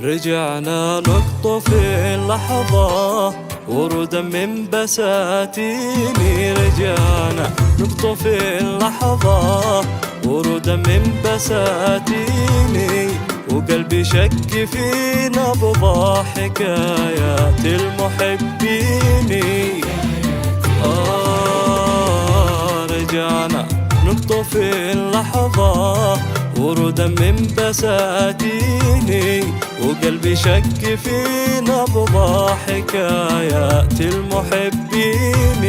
رجعنا نقطف اللحظة وردا من بساتيني. رجعنا نقطف اللحظة وردا من بساتيني، وقلبي شك في نبض حكايات المحبين. رجعنا نقطف اللحظة وردا من بساتيني، وقلبي شك في نبض حكايات المحبين.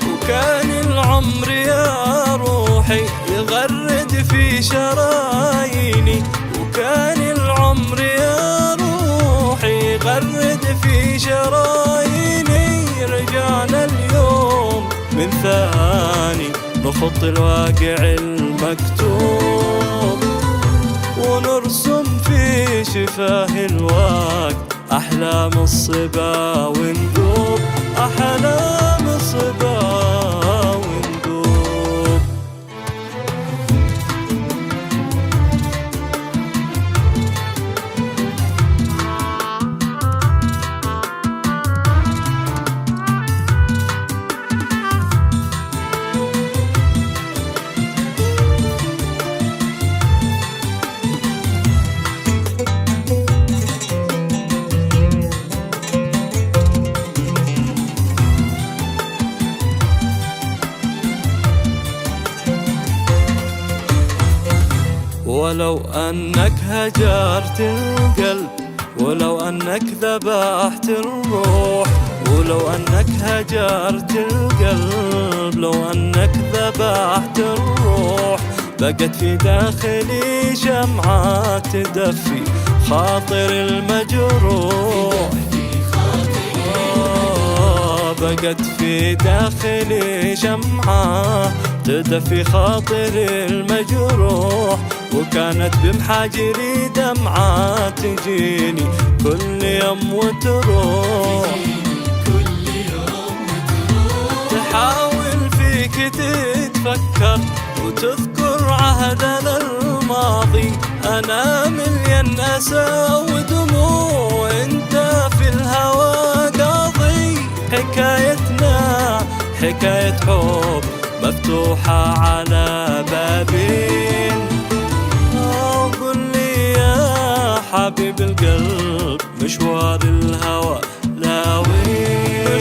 وكان العمر يا روحي يغرد في شراييني، وكان العمر يا روحي يغرد في شراييني. رجعنا اليوم من ثاني نخط الواقع المكتوب، ونرسم في شفاه الوقت أحلام الصبا وندوب، أحلام الصبا وندوب. ولو أنك هجرت القلب، ولو أنك ذبحت الروح، ولو أنك هجرت القلب، لو أنك ذبحت الروح، بقت في داخلي شمعة تدفي خاطر المجروح. بقت في داخلي شمعة تدفي خاطر المجروح، وكانت بمحاجري دمعة تجيني كل يوم وتروح. تحاول فيك تتفكر وتذكر عهدنا الماضي، أنا مليان أسى ودموع انت في الهوى قاضي. حكايتنا حكاية حب مفتوحة على بابين. قل لي يا حبيب القلب، مشوار الهوى لا وين؟